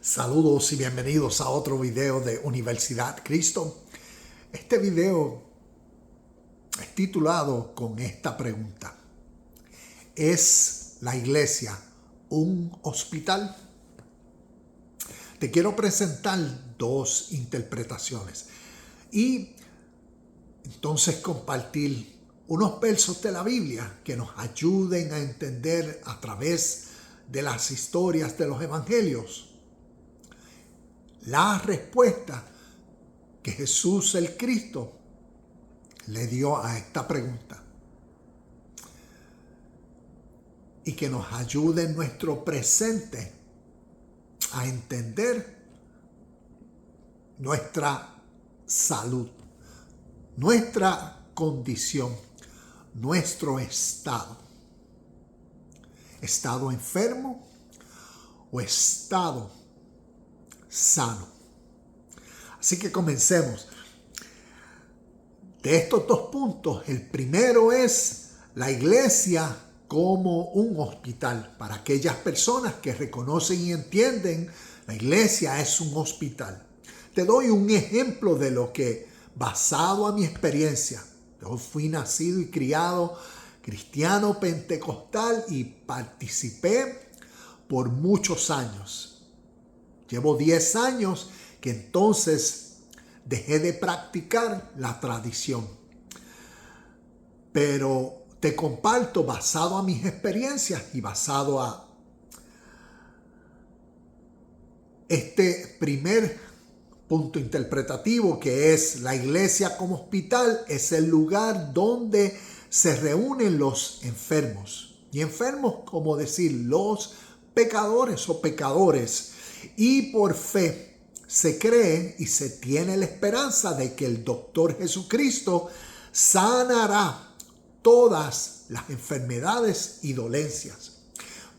Saludos y bienvenidos a otro video de Universidad Cristo. Este video es titulado con esta pregunta: ¿es la iglesia un hospital? Te quiero presentar dos interpretaciones y entonces compartir unos versos de la Biblia que nos ayuden a entender a través de las historias de los evangelios la respuesta que Jesús el Cristo le dio a esta pregunta, y que nos ayude en nuestro presente a entender nuestra salud, nuestra condición, nuestro estado enfermo o estado sano. Así que comencemos. De estos dos puntos, el primero es la iglesia como un hospital. Para aquellas personas que reconocen y entienden, la iglesia es un hospital. Te doy un ejemplo de lo que, basado a mi experiencia, yo fui nacido y criado cristiano pentecostal y participé por muchos años. Llevo 10 años que entonces dejé de practicar la tradición. Pero te comparto, basado a mis experiencias y basado a este primer punto interpretativo, que es la iglesia como hospital, es el lugar donde se reúnen los enfermos. Y enfermos, como decir, los pecadores o pecadores. Y por fe se cree y se tiene la esperanza de que el doctor Jesucristo sanará todas las enfermedades y dolencias.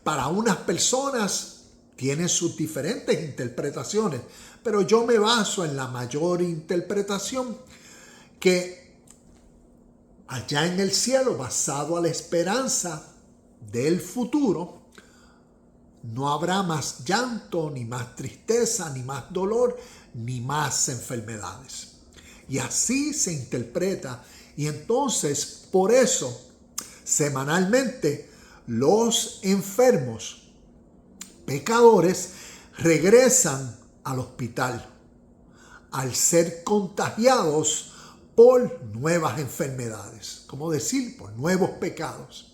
Para unas personas tienen sus diferentes interpretaciones, pero yo me baso en la mayor interpretación, que allá en el cielo, basado a la esperanza del futuro, no habrá más llanto, ni más tristeza, ni más dolor, ni más enfermedades. Y así se interpreta. Y entonces, por eso, semanalmente, los enfermos, pecadores, regresan al hospital al ser contagiados por nuevas enfermedades, como decir, por nuevos pecados.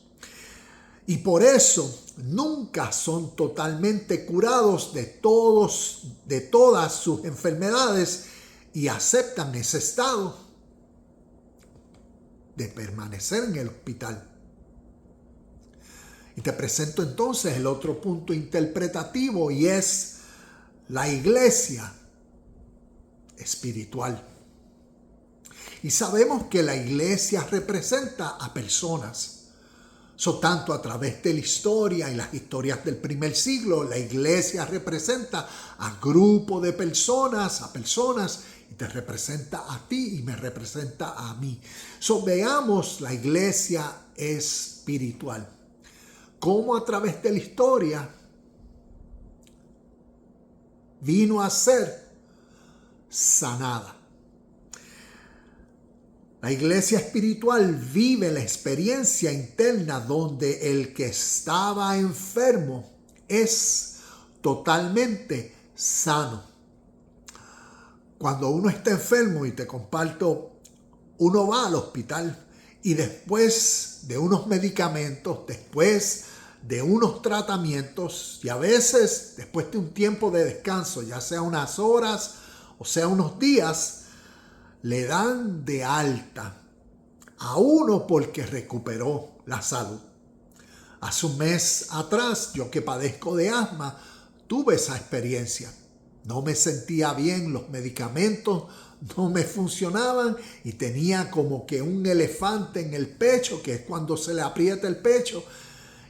Y por eso nunca son totalmente curados de todas sus enfermedades, y aceptan ese estado de permanecer en el hospital. Y te presento entonces el otro punto interpretativo, y es la iglesia espiritual. Y sabemos que la iglesia representa a personas. Tanto a través de la historia y las historias del primer siglo, la iglesia representa a grupos de personas, y te representa a ti y me representa a mí. Veamos la iglesia espiritual. Cómo a través de la historia vino a ser sanada. La iglesia espiritual vive la experiencia interna donde el que estaba enfermo es totalmente sano. Cuando uno está enfermo, y te comparto, uno va al hospital y después de unos medicamentos, después de unos tratamientos, y a veces después de un tiempo de descanso, ya sea unas horas o sea unos días, le dan de alta a uno porque recuperó la salud. Hace un mes atrás, yo que padezco de asma, tuve esa experiencia. No me sentía bien, los medicamentos no me funcionaban y tenía como que un elefante en el pecho, que es cuando se le aprieta el pecho.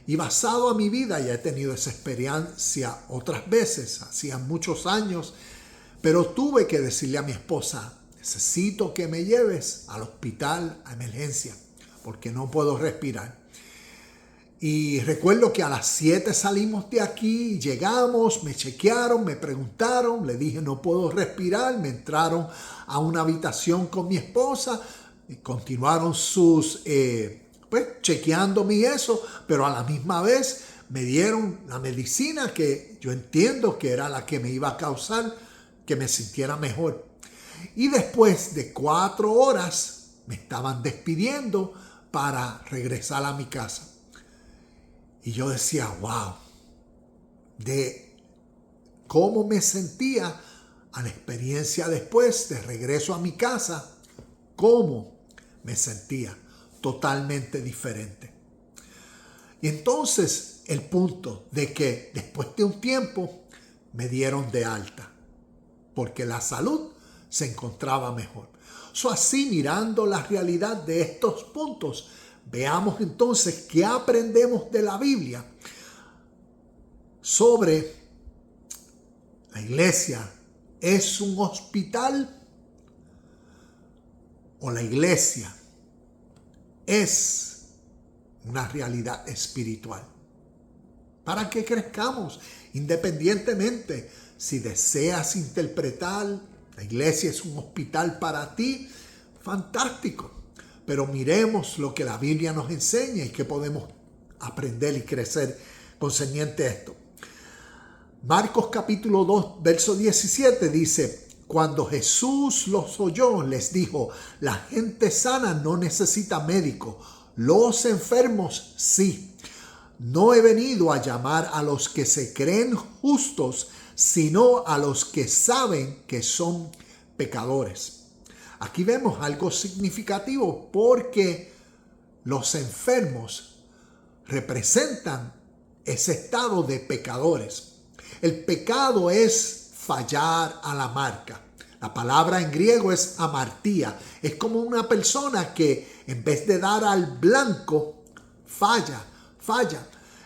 Y basado a mi vida, ya he tenido esa experiencia otras veces, hacía muchos años, pero tuve que decirle a mi esposa: necesito que me lleves al hospital a emergencia porque no puedo respirar. Y recuerdo que a las 7 salimos de aquí, llegamos, me chequearon, me preguntaron, le dije no puedo respirar, me entraron a una habitación con mi esposa y continuaron chequeándome y eso, pero a la misma vez me dieron la medicina que yo entiendo que era la que me iba a causar que me sintiera mejor. Y después de 4 horas me estaban despidiendo para regresar a mi casa. Y yo decía, wow, de cómo me sentía a la experiencia después de regreso a mi casa, cómo me sentía totalmente diferente. Y entonces el punto de que después de un tiempo me dieron de alta, porque la salud se encontraba mejor. Así mirando la realidad de estos puntos, veamos entonces qué aprendemos de la Biblia sobre la iglesia. ¿Es un hospital o la iglesia es una realidad espiritual? Para que crezcamos, independientemente si deseas interpretar la iglesia es un hospital para ti, fantástico. Pero miremos lo que la Biblia nos enseña y que podemos aprender y crecer concerniente a esto. Marcos capítulo 2, verso 17 dice, cuando Jesús los oyó, les dijo, la gente sana no necesita médico, los enfermos sí. No he venido a llamar a los que se creen justos, sino a los que saben que son pecadores. Aquí vemos algo significativo porque los enfermos representan ese estado de pecadores. El pecado es fallar a la marca. La palabra en griego es amartía. Es como una persona que en vez de dar al blanco, falla.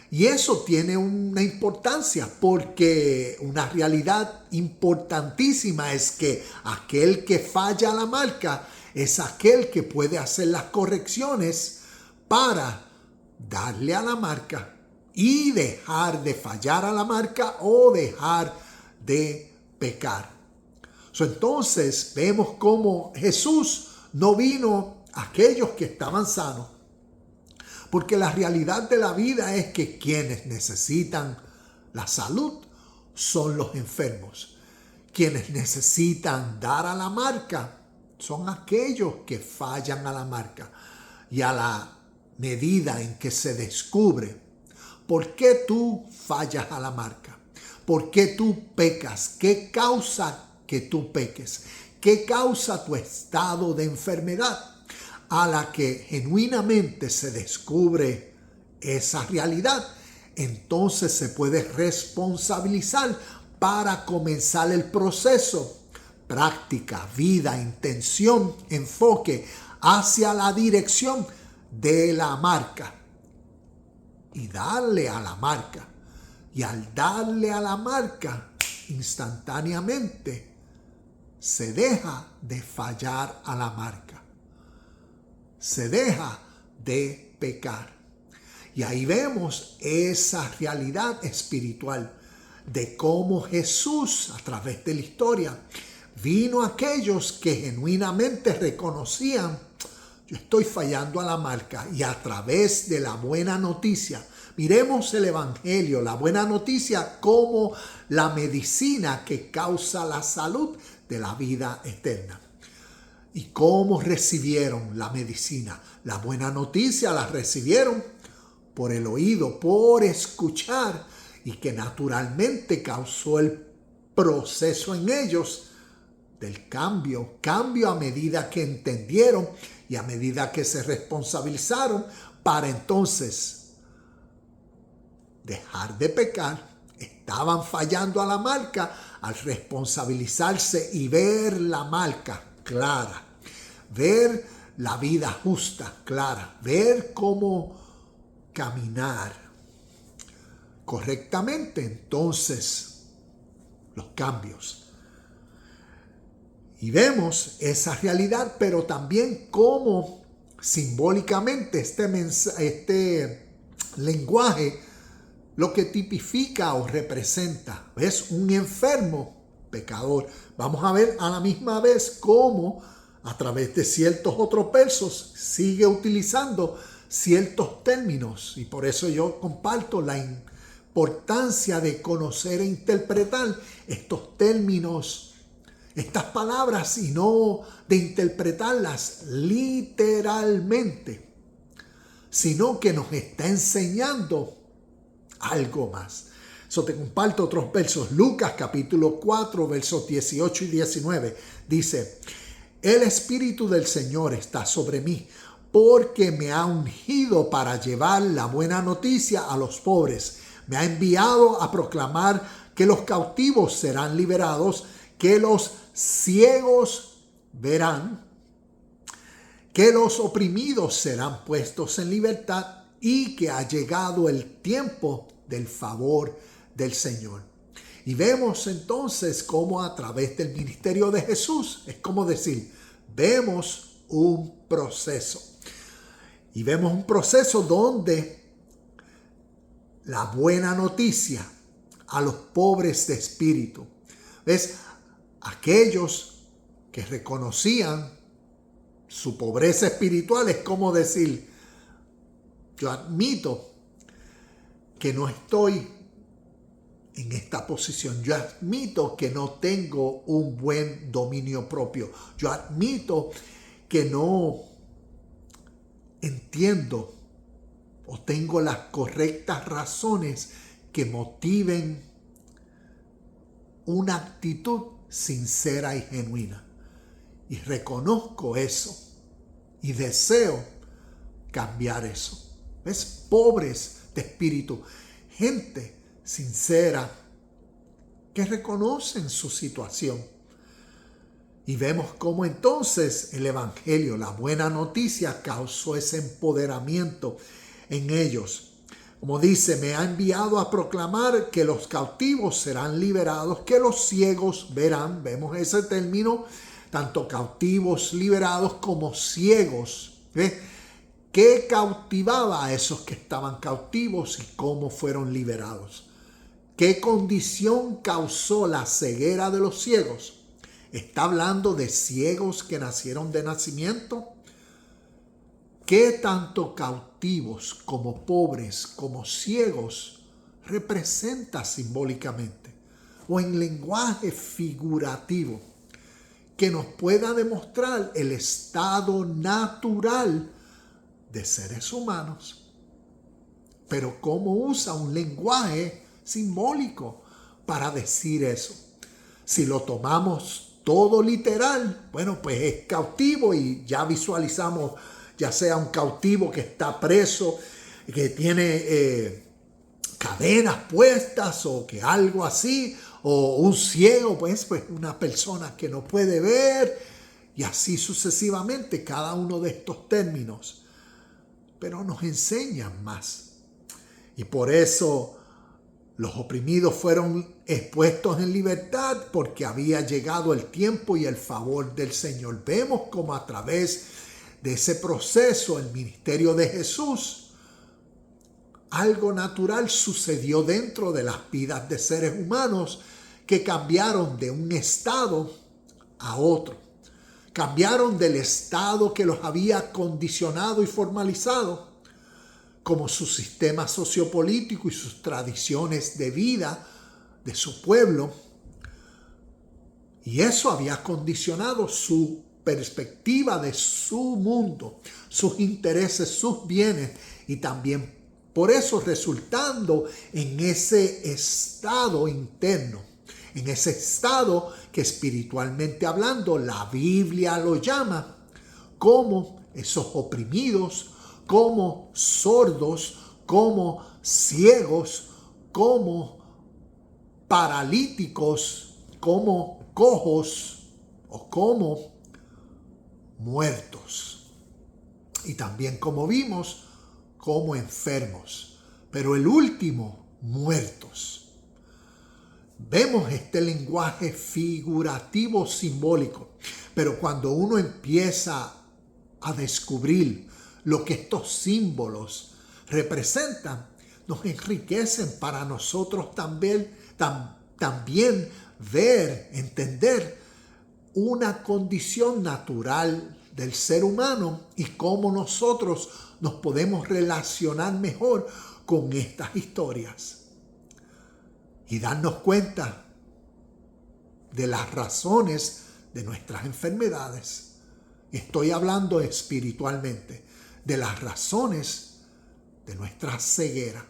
Y eso tiene una importancia porque una realidad importantísima es que aquel que falla a la marca es aquel que puede hacer las correcciones para darle a la marca y dejar de fallar a la marca o dejar de pecar. Entonces vemos cómo Jesús no vino a aquellos que estaban sanos, porque la realidad de la vida es que quienes necesitan la salud son los enfermos. Quienes necesitan dar a la marca son aquellos que fallan a la marca. Y a la medida en que se descubre por qué tú fallas a la marca, por qué tú pecas, qué causa que tú peques, qué causa tu estado de enfermedad, a la que genuinamente se descubre esa realidad, entonces se puede responsabilizar para comenzar el proceso. Práctica, vida, intención, enfoque hacia la dirección de la marca y darle a la marca. Y al darle a la marca, instantáneamente se deja de fallar a la marca. Se deja de pecar. Y ahí vemos esa realidad espiritual de cómo Jesús, a través de la historia, vino a aquellos que genuinamente reconocían, yo estoy fallando a la marca, y a través de la buena noticia, miremos el evangelio, la buena noticia como la medicina que causa la salud de la vida eterna. ¿Y cómo recibieron la medicina? La buena noticia la recibieron por el oído, por escuchar, y que naturalmente causó el proceso en ellos del cambio a medida que entendieron y a medida que se responsabilizaron para entonces dejar de pecar. Estaban fallando a la marca al responsabilizarse y ver la marca clara. Ver la vida justa, clara, ver cómo caminar correctamente, entonces los cambios. Y vemos esa realidad, pero también cómo simbólicamente este lenguaje lo que tipifica o representa es un enfermo pecador. Vamos a ver a la misma vez cómo a través de ciertos otros versos sigue utilizando ciertos términos, y por eso yo comparto la importancia de conocer e interpretar estos términos, estas palabras, y no de interpretarlas literalmente, sino que nos está enseñando algo más. Eso te comparto otros versos. Lucas capítulo 4, versos 18 y 19. Dice: el Espíritu del Señor está sobre mí, porque me ha ungido para llevar la buena noticia a los pobres. Me ha enviado a proclamar que los cautivos serán liberados, que los ciegos verán, que los oprimidos serán puestos en libertad, y que ha llegado el tiempo del favor del Señor. Y vemos entonces cómo a través del ministerio de Jesús, es como decir, vemos un proceso. Y vemos un proceso donde la buena noticia a los pobres de espíritu, ¿ves? Aquellos que reconocían su pobreza espiritual, es como decir, yo admito que no estoy en esta posición. Yo admito que no tengo un buen dominio propio. Yo admito que no entiendo o tengo las correctas razones que motiven una actitud sincera y genuina. Y reconozco eso y deseo cambiar eso. ¿Ves? Pobres de espíritu, gente sincera que reconocen su situación. Y vemos cómo entonces el evangelio, la buena noticia, causó ese empoderamiento en ellos. Como dice, me ha enviado a proclamar que los cautivos serán liberados, que los ciegos verán. Vemos ese término, tanto cautivos liberados como ciegos. ¿Ves? ¿Qué cautivaba a esos que estaban cautivos y cómo fueron liberados? ¿Qué condición causó la ceguera de los ciegos? ¿Está hablando de ciegos que nacieron de nacimiento? ¿Qué tanto cautivos como pobres como ciegos representa simbólicamente o en lenguaje figurativo que nos pueda demostrar el estado natural de seres humanos? Pero cómo usa un lenguaje simbólico para decir eso. Si lo tomamos todo literal, bueno, pues es cautivo, y ya visualizamos ya sea un cautivo que está preso, que tiene cadenas puestas o que algo así, o un ciego, pues una persona que no puede ver, y así sucesivamente cada uno de estos términos. Pero nos enseñan más. Y por eso los oprimidos fueron expuestos en libertad, porque había llegado el tiempo y el favor del Señor. Vemos como a través de ese proceso, el ministerio de Jesús, algo natural sucedió dentro de las vidas de seres humanos que cambiaron de un estado a otro. Cambiaron del estado que los había condicionado y formalizado, como su sistema sociopolítico y sus tradiciones de vida de su pueblo. Y eso había condicionado su perspectiva de su mundo, sus intereses, sus bienes, y también por eso resultando en ese estado interno, en ese estado que espiritualmente hablando la Biblia lo llama como esos oprimidos, como sordos, como ciegos, como paralíticos, como cojos o como muertos. Y también, como vimos, como enfermos. Pero el último, muertos. Vemos este lenguaje figurativo simbólico. Pero cuando uno empieza a descubrir lo que estos símbolos representan, nos enriquecen para nosotros también ver, entender una condición natural del ser humano y cómo nosotros nos podemos relacionar mejor con estas historias y darnos cuenta de las razones de nuestras enfermedades. Estoy hablando espiritualmente de las razones de nuestra ceguera,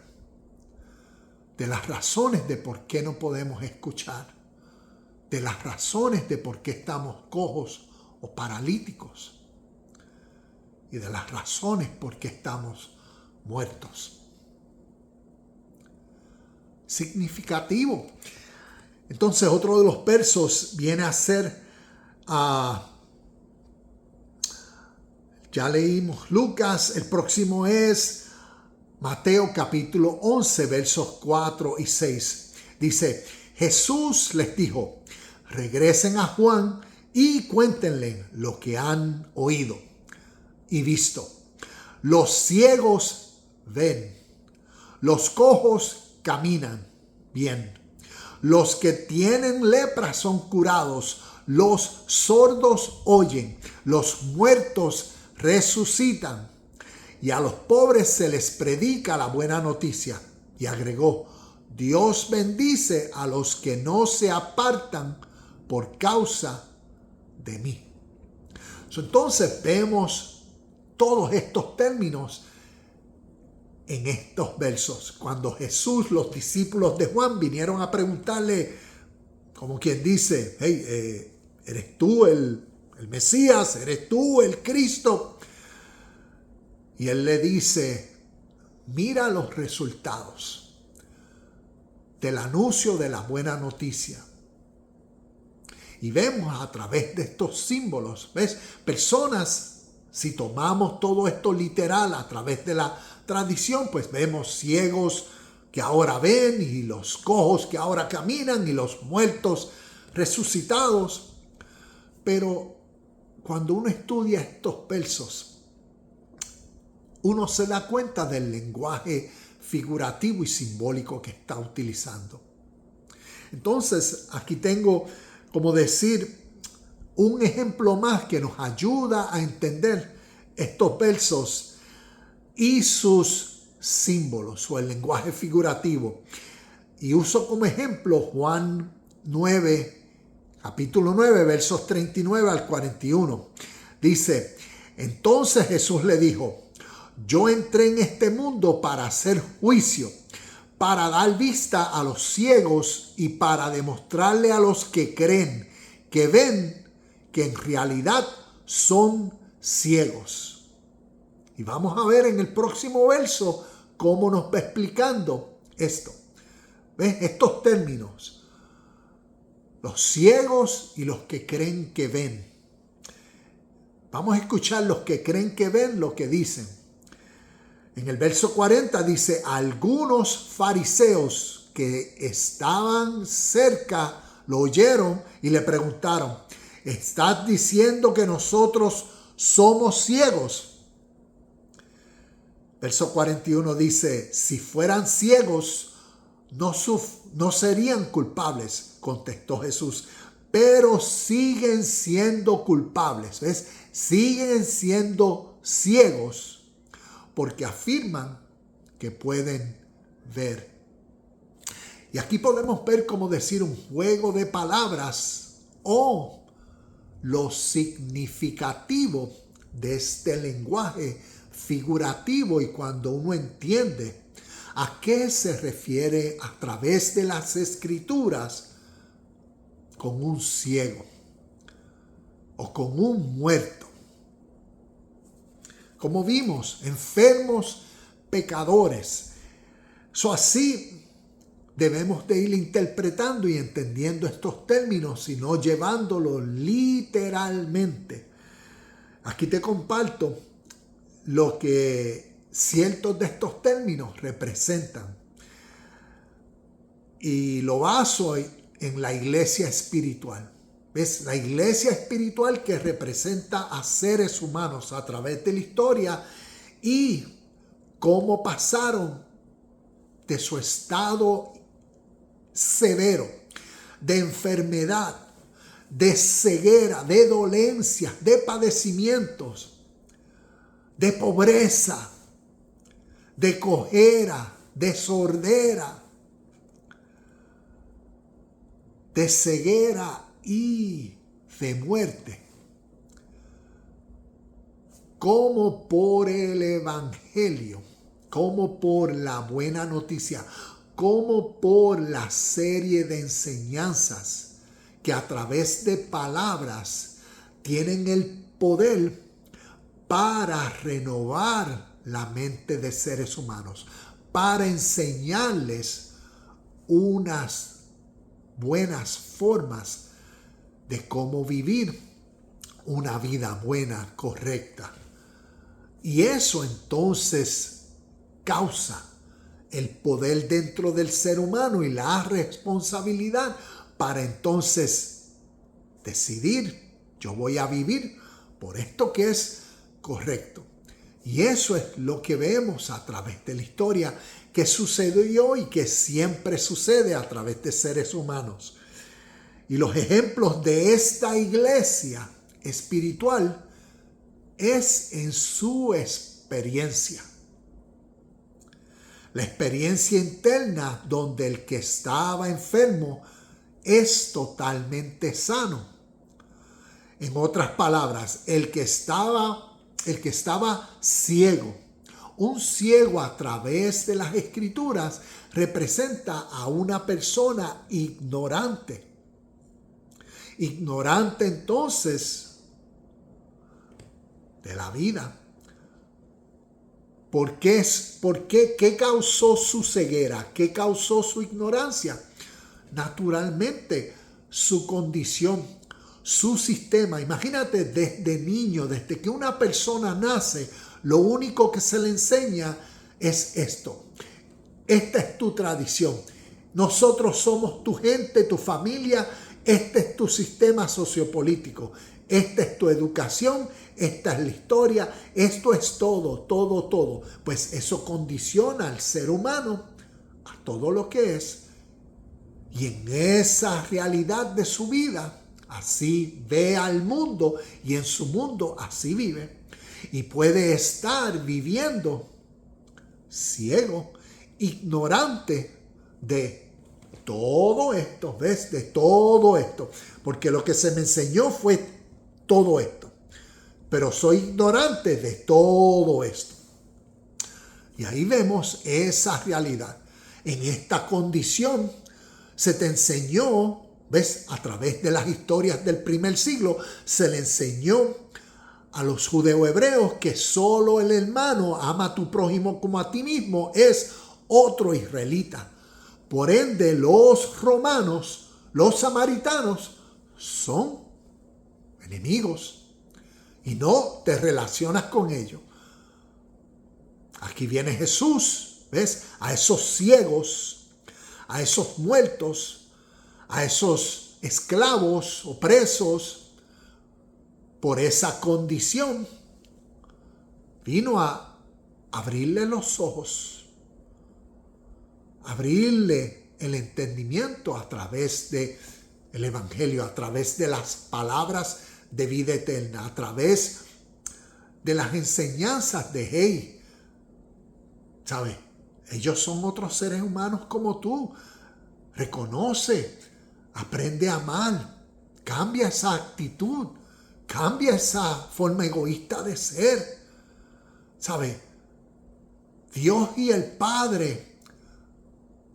de las razones de por qué no podemos escuchar, de las razones de por qué estamos cojos o paralíticos y de las razones por qué estamos muertos. Significativo. Entonces, otro de los versos viene a ser, ya leímos Lucas, el próximo es Mateo capítulo 11, versos 4 y 6. Dice, Jesús les dijo, regresen a Juan y cuéntenle lo que han oído y visto. Los ciegos ven, los cojos caminan bien, los que tienen lepra son curados, los sordos oyen, los muertos resucitan y a los pobres se les predica la buena noticia. Y agregó, Dios bendice a los que no se apartan por causa de mí. Entonces vemos todos estos términos en estos versos. Cuando Jesús, los discípulos de Juan vinieron a preguntarle, como quien dice, hey, ¿eres tú el Mesías? ¿Eres tú el Cristo? Y él le dice, mira los resultados del anuncio de la buena noticia. Y vemos a través de estos símbolos, ¿ves? Personas, si tomamos todo esto literal a través de la tradición, pues vemos ciegos que ahora ven y los cojos que ahora caminan y los muertos resucitados. Pero cuando uno estudia estos versos, uno se da cuenta del lenguaje figurativo y simbólico que está utilizando. Entonces, aquí tengo, como decir, un ejemplo más que nos ayuda a entender estos versos y sus símbolos o el lenguaje figurativo. Y uso como ejemplo Juan 9, capítulo 9, versos 39 al 41. Dice, entonces Jesús le dijo, yo entré en este mundo para hacer juicio, para dar vista a los ciegos y para demostrarle a los que creen, que ven, que en realidad son ciegos. Y vamos a ver en el próximo verso cómo nos va explicando esto. ¿Ves? Estos términos. Los ciegos y los que creen que ven. Vamos a escuchar los que creen que ven lo que dicen. En el verso 40 dice, algunos fariseos que estaban cerca lo oyeron y le preguntaron, ¿estás diciendo que nosotros somos ciegos? Verso 41 dice, si fueran ciegos, no serían culpables, contestó Jesús, pero siguen siendo culpables, ¿ves? Siguen siendo ciegos porque afirman que pueden ver. Y aquí podemos ver, como decir, un juego de palabras o lo significativo de este lenguaje figurativo y cuando uno entiende a qué se refiere a través de las escrituras con un ciego o con un muerto. Como vimos, enfermos, pecadores. Así debemos de ir interpretando y entendiendo estos términos y no llevándolos literalmente. Aquí te comparto lo que ciertos de estos términos representan. Y lo baso en la iglesia espiritual. ¿Ves? La iglesia espiritual que representa a seres humanos a través de la historia y cómo pasaron de su estado severo, de enfermedad, de ceguera, de dolencias, de padecimientos, de pobreza, de cojera, de sordera, de ceguera y de muerte. Como por el evangelio, como por la buena noticia, como por la serie de enseñanzas que a través de palabras tienen el poder para renovar la mente de seres humanos, para enseñarles unas buenas formas de cómo vivir una vida buena, correcta. Y eso entonces causa el poder dentro del ser humano y la responsabilidad para entonces decidir, yo voy a vivir por esto que es correcto. Y eso es lo que vemos a través de la historia que sucedió y que siempre sucede a través de seres humanos. Y los ejemplos de esta iglesia espiritual es en su experiencia. La experiencia interna donde el que estaba enfermo es totalmente sano. En otras palabras, el que estaba ciego. Un ciego a través de las escrituras representa a una persona ignorante. Ignorante entonces de la vida. ¿Por qué? ¿Qué causó su ceguera? ¿Qué causó su ignorancia? Naturalmente, su condición, su sistema. Imagínate desde niño, desde que una persona nace, lo único que se le enseña es esto. Esta es tu tradición. Nosotros somos tu gente, tu familia. Este es tu sistema sociopolítico. Esta es tu educación. Esta es la historia. Esto es todo, todo, todo. Pues eso condiciona al ser humano a todo lo que es. Y en esa realidad de su vida, así ve al mundo y en su mundo así vive. Y puede estar viviendo ciego, ignorante de todo esto, ¿ves? De todo esto. Porque lo que se me enseñó fue todo esto. Pero soy ignorante de todo esto. Y ahí vemos esa realidad. En esta condición se te enseñó, ¿ves? A través de las historias del primer siglo, se le enseñó a los judeo-hebreos que solo el hermano ama a tu prójimo como a ti mismo es otro israelita. Por ende, los romanos, los samaritanos, son enemigos y no te relacionas con ellos. Aquí viene Jesús, ¿ves? A esos ciegos, a esos muertos, a esos esclavos o presos, por esa condición, vino a abrirle los ojos, abrirle el entendimiento a través del evangelio, a través de las palabras de vida eterna, a través de las enseñanzas de hey, ¿sabes? Ellos son otros seres humanos como tú. Reconoce, aprende a amar, cambia esa actitud. Cambia esa forma egoísta de ser. ¿Sabe? Dios y el Padre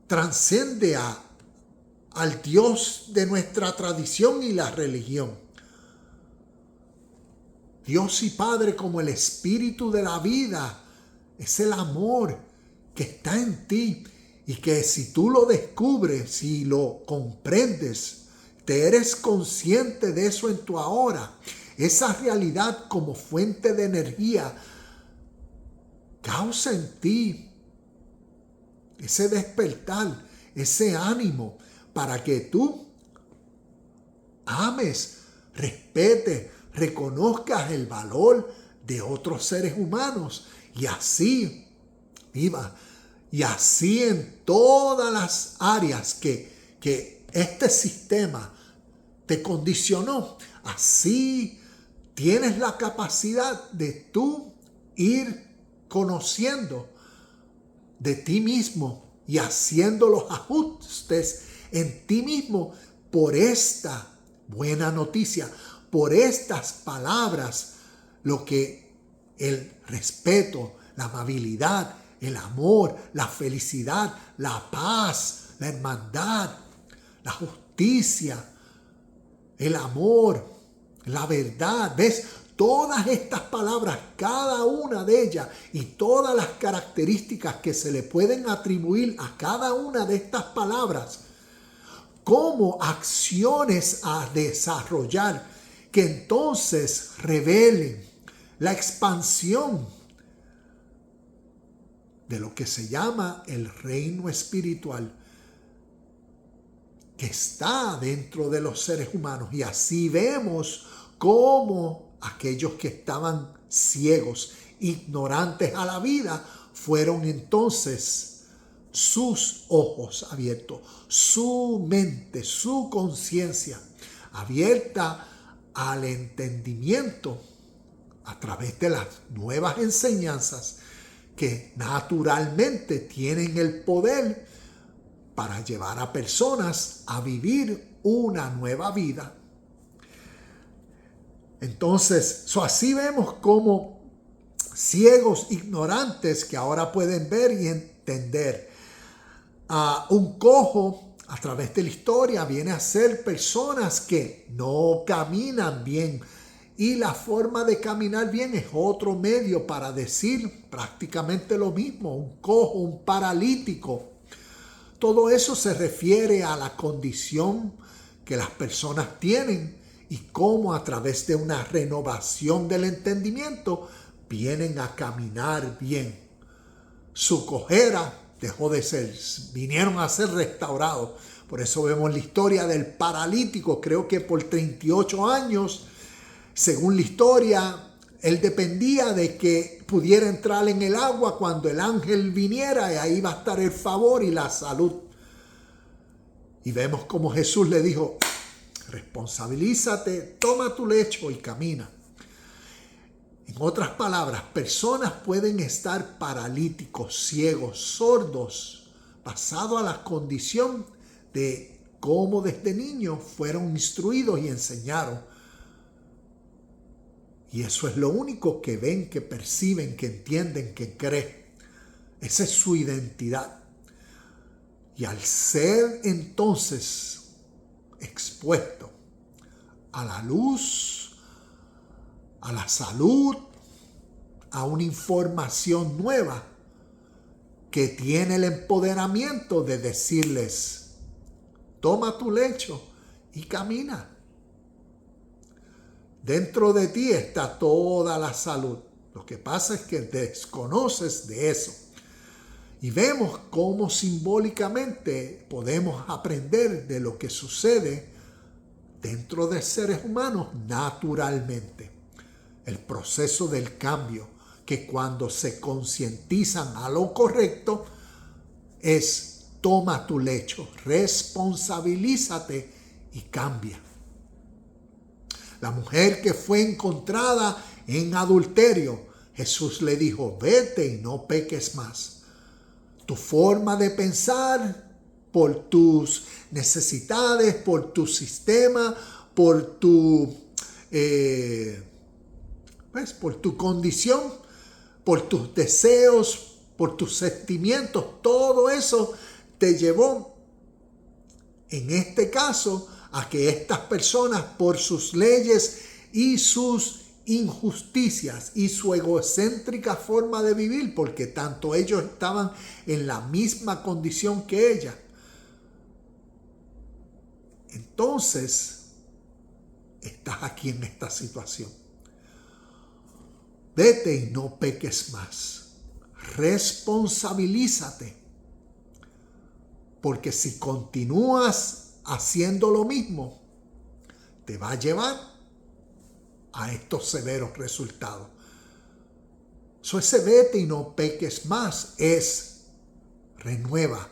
transcende al Dios de nuestra tradición y la religión. Dios y Padre como el espíritu de la vida es el amor que está en ti y que si tú lo descubres, si lo comprendes, te eres consciente de eso en tu ahora. Esa realidad como fuente de energía causa en ti ese despertar, ese ánimo para que tú ames, respetes, reconozcas el valor de otros seres humanos y así viva. Y así en todas las áreas que este sistema te condicionó, así tienes la capacidad de tú ir conociendo de ti mismo y haciendo los ajustes en ti mismo por esta buena noticia, por estas palabras, lo que el respeto, la amabilidad, el amor, la felicidad, la paz, la hermandad, la justicia, el amor, la verdad. ¿Ves? Todas estas palabras, cada una de ellas y todas las características que se le pueden atribuir a cada una de estas palabras como acciones a desarrollar que entonces revelen la expansión de lo que se llama el reino espiritual que está dentro de los seres humanos. Y así vemos cómo aquellos que estaban ciegos, ignorantes a la vida, fueron entonces sus ojos abiertos, su mente, su conciencia abierta al entendimiento a través de las nuevas enseñanzas que naturalmente tienen el poder para llevar a personas a vivir una nueva vida. Entonces, así vemos como ciegos, ignorantes, que ahora pueden ver y entender. Un cojo, a través de la historia, viene a ser personas que no caminan bien. Y la forma de caminar bien es otro medio para decir prácticamente lo mismo. Un cojo, un paralítico. Todo eso se refiere a la condición que las personas tienen y cómo a través de una renovación del entendimiento vienen a caminar bien. Su cojera dejó de ser, vinieron a ser restaurados. Por eso vemos la historia del paralítico, creo que por 38 años, según la historia, él dependía de que pudiera entrar en el agua cuando el ángel viniera y ahí va a estar el favor y la salud. Y vemos como Jesús le dijo, responsabilízate, toma tu lecho y camina. En otras palabras, personas pueden estar paralíticos, ciegos, sordos, basado a la condición de cómo desde niños fueron instruidos y enseñaron. Y eso es lo único que ven, que perciben, que entienden, que creen. Esa es su identidad. Y al ser entonces expuesto a la luz, a la salud, a una información nueva que tiene el empoderamiento de decirles, toma tu lecho y camina. Dentro de ti está toda la salud. Lo que pasa es que desconoces de eso. Y vemos cómo simbólicamente podemos aprender de lo que sucede dentro de seres humanos naturalmente. El proceso del cambio, que cuando se concientizan a lo correcto, es toma tu lecho, responsabilízate y cambia. La mujer que fue encontrada en adulterio, Jesús le dijo, vete y no peques más. Tu forma de pensar, por tus necesidades, por tu sistema, por tu condición, por tus deseos, por tus sentimientos, todo eso te llevó, en este caso, a que estas personas, por sus leyes y sus injusticias y su egocéntrica forma de vivir, porque tanto ellos estaban en la misma condición que ella, entonces estás aquí en esta situación. Vete y no peques más. Responsabilízate. Porque si continúas haciendo lo mismo, te va a llevar a estos severos resultados. Ese vete y no peques más es renueva,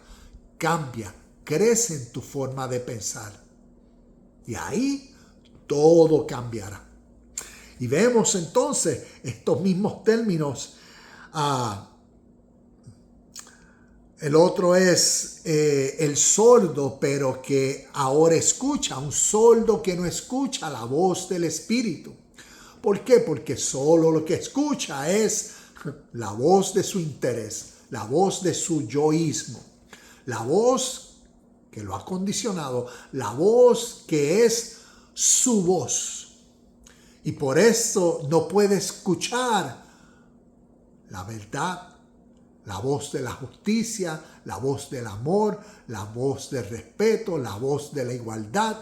cambia, crece en tu forma de pensar. Y ahí todo cambiará. Y vemos entonces estos mismos términos. El otro es el sordo, pero que ahora escucha. Un sordo que no escucha la voz del Espíritu. ¿Por qué? Porque solo lo que escucha es la voz de su interés, la voz de su yoísmo, la voz que lo ha condicionado, la voz que es su voz. Y por eso no puede escuchar la verdad, la voz de la justicia, la voz del amor, la voz del respeto, la voz de la igualdad,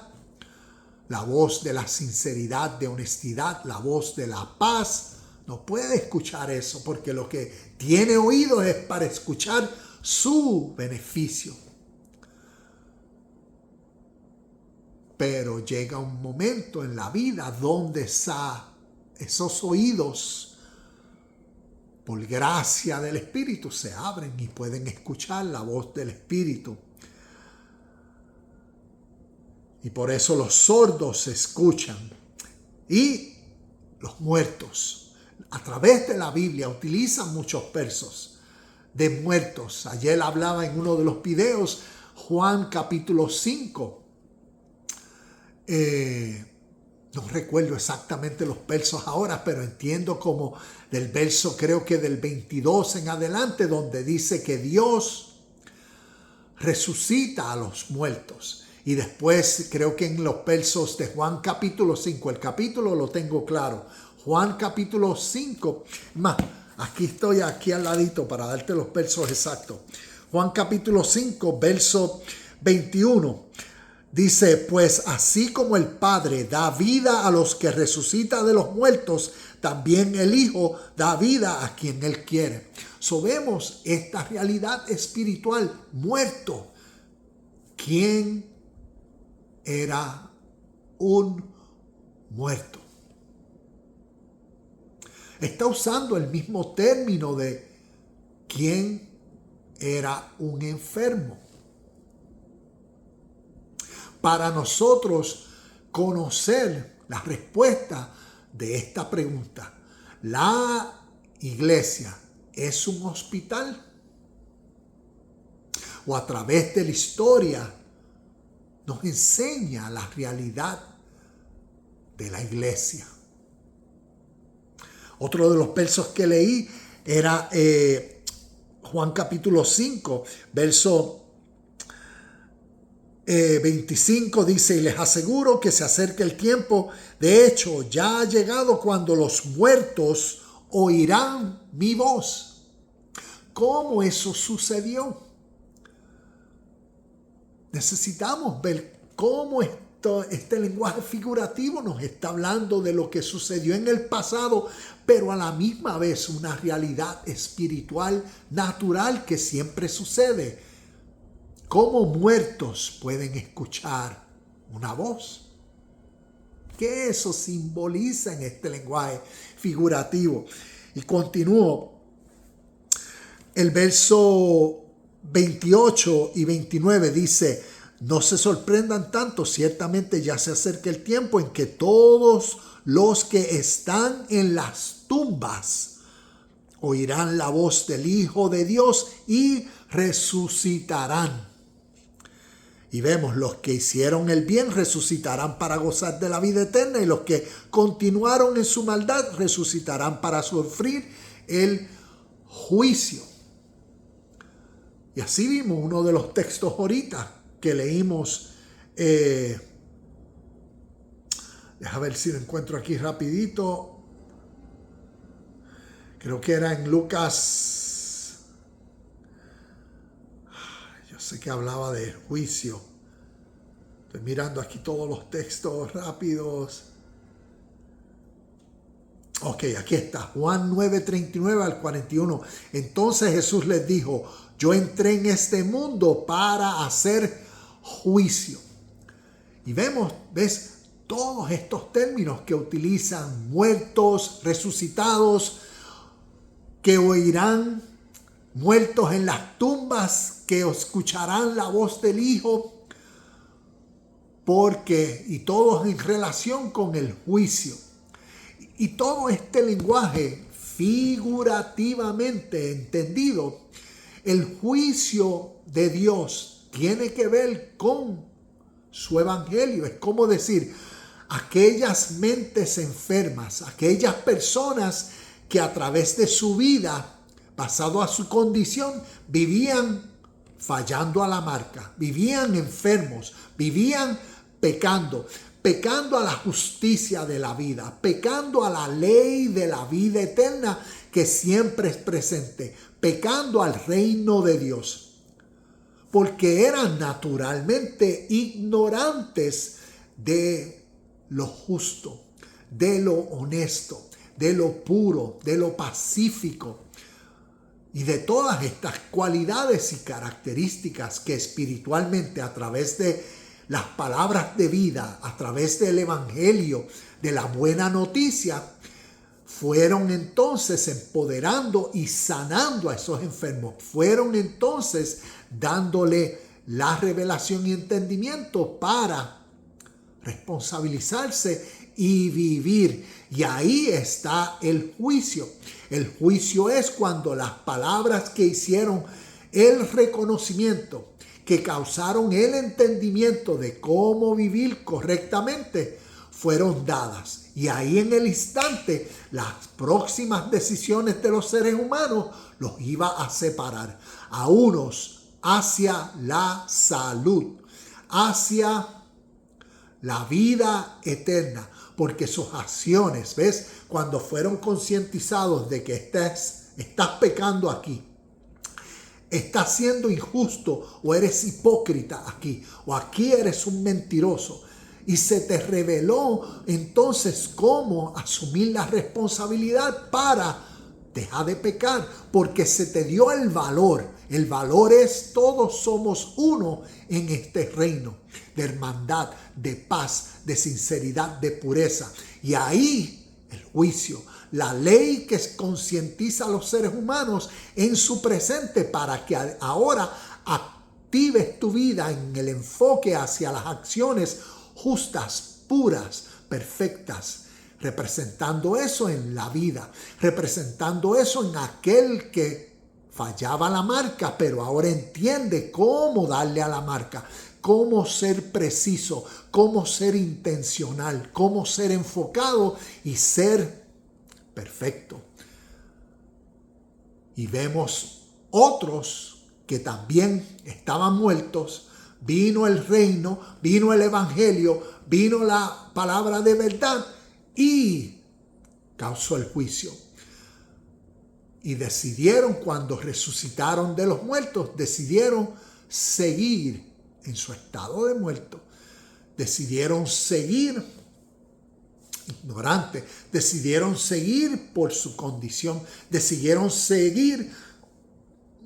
la voz de la sinceridad, de honestidad, la voz de la paz. No puede escuchar eso porque lo que tiene oído es para escuchar su beneficio. Pero llega un momento en la vida donde esos oídos, por gracia del Espíritu, se abren y pueden escuchar la voz del Espíritu. Y por eso los sordos escuchan. Y los muertos, a través de la Biblia, utilizan muchos versos de muertos. Ayer hablaba en uno de los videos, Juan capítulo 5. No recuerdo exactamente los versos ahora, pero entiendo como del verso, creo que del 22 en adelante, donde dice que Dios resucita a los muertos. Y después creo que en los versos de Juan capítulo 5, el capítulo lo tengo claro, Juan capítulo 5, más, aquí estoy aquí al ladito para darte los versos exactos. Juan capítulo 5, verso 21. Dice, pues así como el Padre da vida a los que resucita de los muertos, también el Hijo da vida a quien Él quiere. Vemos esta realidad espiritual, muerto. ¿Quién era un muerto? Está usando el mismo término de quién era un enfermo. Para nosotros conocer la respuesta de esta pregunta, ¿la iglesia es un hospital? ¿O a través de la historia nos enseña la realidad de la iglesia? Otro de los versos que leí era Juan capítulo 5, verso 25 dice, y les aseguro que se acerca el tiempo, de hecho ya ha llegado cuando los muertos oirán mi voz. ¿Cómo eso sucedió? Necesitamos ver cómo este lenguaje figurativo nos está hablando de lo que sucedió en el pasado, pero a la misma vez una realidad espiritual natural que siempre sucede. ¿Cómo muertos pueden escuchar una voz? ¿Qué eso simboliza en este lenguaje figurativo? Y continúo. El verso 28 y 29 dice, no se sorprendan tanto, ciertamente ya se acerca el tiempo en que todos los que están en las tumbas oirán la voz del Hijo de Dios y resucitarán. Y vemos, los que hicieron el bien resucitarán para gozar de la vida eterna, y los que continuaron en su maldad resucitarán para sufrir el juicio. Y así vimos uno de los textos ahorita que leímos. Deja ver si lo encuentro aquí rapidito. Creo que era en Lucas. Sé que hablaba de juicio. Estoy mirando aquí todos los textos rápidos. Ok, aquí está. Juan 9:39 al 41. Entonces Jesús les dijo, yo entré en este mundo para hacer juicio. Y ves todos estos términos que utilizan, muertos, resucitados, que oirán muertos en las tumbas, que escucharán la voz del Hijo, y todos en relación con el juicio. Y todo este lenguaje figurativamente entendido, el juicio de Dios tiene que ver con su evangelio. Es como decir, aquellas mentes enfermas, aquellas personas que a través de su vida, basado a su condición, vivían fallando a la marca, vivían enfermos, vivían pecando a la justicia de la vida, pecando a la ley de la vida eterna que siempre es presente, pecando al reino de Dios, porque eran naturalmente ignorantes de lo justo, de lo honesto, de lo puro, de lo pacífico y de todas estas cualidades y características que espiritualmente, a través de las palabras de vida, a través del evangelio, de la buena noticia, fueron entonces empoderando y sanando a esos enfermos. Fueron entonces dándole la revelación y entendimiento para responsabilizarse y vivir. Y ahí está el juicio. El juicio es cuando las palabras que hicieron el reconocimiento, que causaron el entendimiento de cómo vivir correctamente, fueron dadas. Y ahí en el instante, las próximas decisiones de los seres humanos los iba a separar. A unos hacia la salud, hacia la vida eterna, porque sus acciones, ¿ves? Cuando fueron concientizados de que estás pecando aquí, estás siendo injusto o eres hipócrita aquí, o aquí eres un mentiroso, y se te reveló entonces cómo asumir la responsabilidad para dejar de pecar, porque se te dio el valor. El valor es: todos somos uno en este reino de hermandad, de paz, de sinceridad, de pureza. Y ahí el juicio, la ley que concientiza a los seres humanos en su presente, para que ahora actives tu vida en el enfoque hacia las acciones justas, puras, perfectas, representando eso en la vida, representando eso en aquel que fallaba la marca, pero ahora entiende cómo darle a la marca, cómo ser preciso, cómo ser intencional, cómo ser enfocado y ser perfecto. Y vemos otros que también estaban muertos. Vino el reino, vino el evangelio, vino la palabra de verdad y causó el juicio. Y decidieron, cuando resucitaron de los muertos, decidieron seguir en su estado de muerto. Decidieron seguir ignorantes, decidieron seguir por su condición, decidieron seguir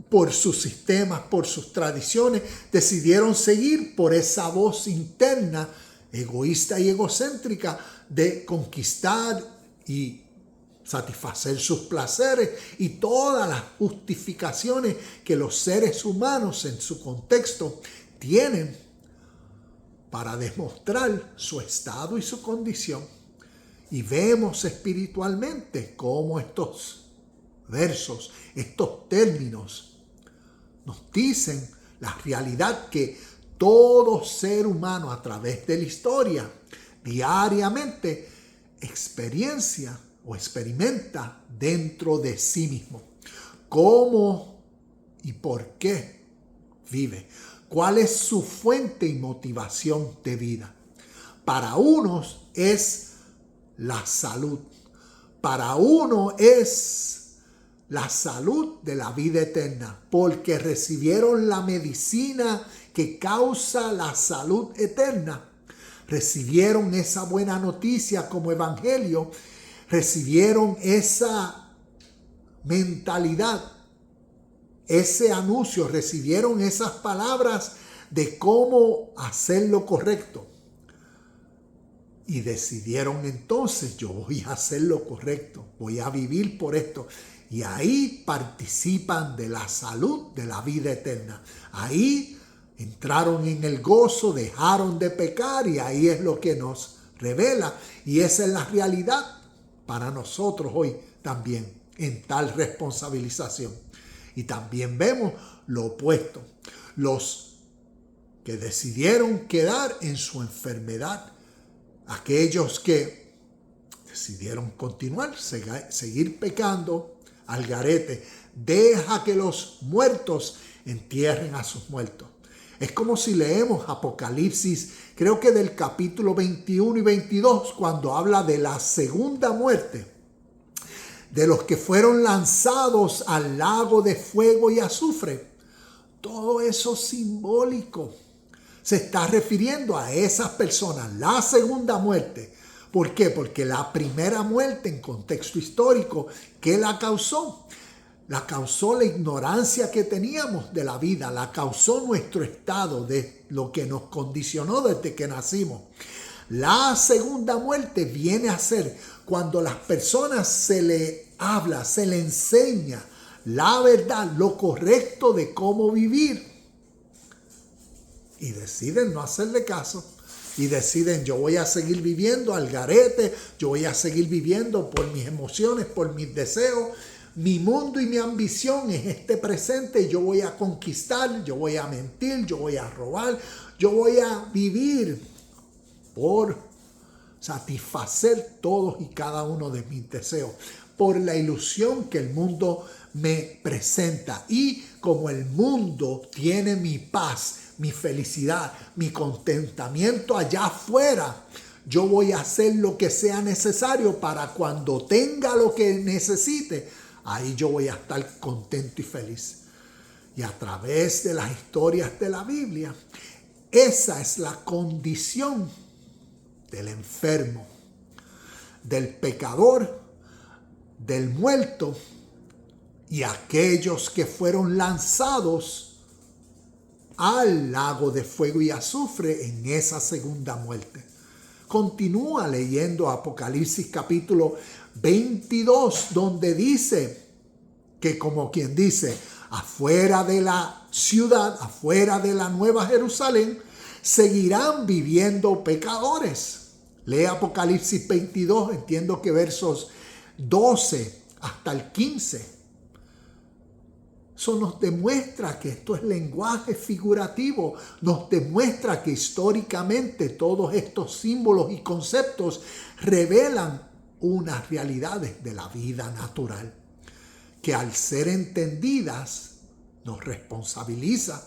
por sus sistemas, por sus tradiciones, decidieron seguir por esa voz interna, egoísta y egocéntrica, de conquistar y satisfacer sus placeres y todas las justificaciones que los seres humanos en su contexto tienen para demostrar su estado y su condición. Y vemos espiritualmente cómo estos versos, estos términos nos dicen la realidad que todo ser humano a través de la historia diariamente experiencia o experimenta dentro de sí mismo. ¿Cómo y por qué vive? ¿Cuál es su fuente y motivación de vida? Para unos es la salud. Para uno es la salud de la vida eterna, porque recibieron la medicina que causa la salud eterna. Recibieron esa buena noticia como evangelio, recibieron esa mentalidad, ese anuncio, recibieron esas palabras de cómo hacer lo correcto. Y decidieron entonces: yo voy a hacer lo correcto, voy a vivir por esto. Y ahí participan de la salud de la vida eterna. Ahí entraron en el gozo, dejaron de pecar y ahí es lo que nos revela. Y esa es la realidad para nosotros hoy también en tal responsabilización. Y también vemos lo opuesto. Los que decidieron quedar en su enfermedad, aquellos que decidieron continuar, seguir pecando al garete, deja que los muertos entierren a sus muertos. Es como si leemos Apocalipsis, creo que del capítulo 21 y 22, cuando habla de la segunda muerte, de los que fueron lanzados al lago de fuego y azufre. Todo eso simbólico. Se está refiriendo a esas personas, la segunda muerte. ¿Por qué? Porque la primera muerte en contexto histórico, ¿qué la causó? La causó la ignorancia que teníamos de la vida, la causó nuestro estado de lo que nos condicionó desde que nacimos. La segunda muerte viene a ser cuando a las personas se le habla, se le enseña la verdad, lo correcto de cómo vivir. Y deciden no hacerle caso. Y deciden, yo voy a seguir viviendo al garete, yo voy a seguir viviendo por mis emociones, por mis deseos. Mi mundo y mi ambición es este presente. Yo voy a conquistar, yo voy a mentir, yo voy a robar, yo voy a vivir por satisfacer todos y cada uno de mis deseos, por la ilusión que el mundo me presenta. Y como el mundo tiene mi paz, mi felicidad, mi contentamiento allá afuera, yo voy a hacer lo que sea necesario para cuando tenga lo que necesite, ahí yo voy a estar contento y feliz. Y a través de las historias de la Biblia, esa es la condición del enfermo, del pecador, del muerto y aquellos que fueron lanzados al lago de fuego y azufre en esa segunda muerte. Continúa leyendo Apocalipsis capítulo 22, donde dice que, como quien dice, afuera de la ciudad, afuera de la Nueva Jerusalén, seguirán viviendo pecadores. Lee Apocalipsis 22, entiendo que versos 12 hasta el 15. Eso nos demuestra que esto es lenguaje figurativo, nos demuestra que históricamente todos estos símbolos y conceptos revelan unas realidades de la vida natural, que al ser entendidas nos responsabiliza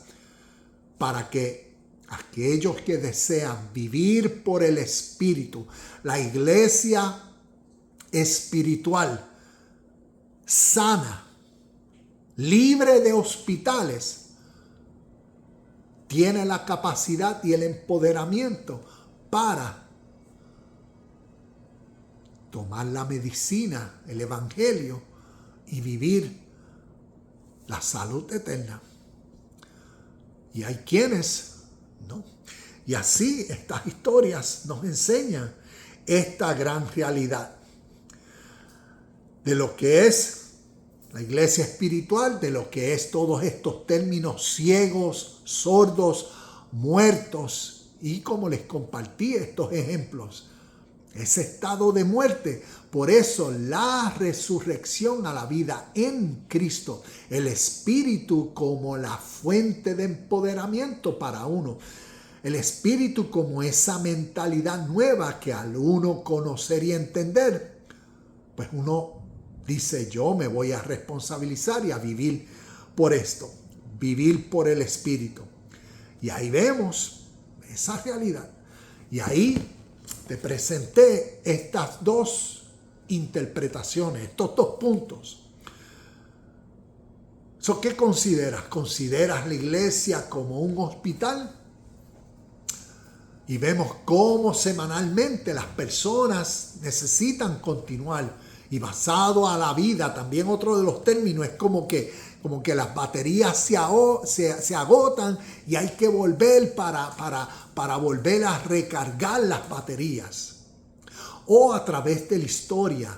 para que aquellos que desean vivir por el Espíritu, la iglesia espiritual, sana, libre de hospitales, tiene la capacidad y el empoderamiento para tomar la medicina, el evangelio y vivir la salud eterna. Y hay quienes no. Y así estas historias nos enseñan esta gran realidad de lo que es la iglesia espiritual, de lo que es todos estos términos ciegos, sordos, muertos. Y como les compartí estos ejemplos, ese estado de muerte. Por eso la resurrección a la vida en Cristo, el Espíritu como la fuente de empoderamiento para uno. El Espíritu como esa mentalidad nueva que al uno conocer y entender, pues uno dice, yo me voy a responsabilizar y a vivir por esto, vivir por el Espíritu. Y ahí vemos esa realidad. Y ahí te presenté estas dos interpretaciones, estos dos puntos. ¿Qué consideras? ¿Consideras la iglesia como un hospital? Y vemos cómo semanalmente las personas necesitan continuar. Y basado a la vida, también otro de los términos es como que las baterías se agotan y hay que volver para volver a recargar las baterías. O a través de la historia,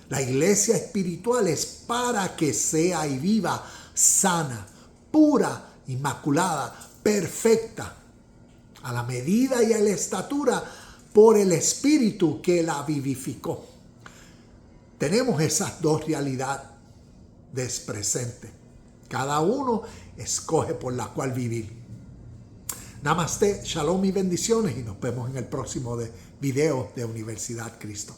La iglesia espiritual es para que sea y viva sana, pura, inmaculada, perfecta, a la medida y a la estatura por el Espíritu que la vivificó. Tenemos esas dos realidades presentes. Cada uno escoge por la cual vivir. Namaste, shalom y bendiciones, y nos vemos en el próximo video de Universidad Cristo.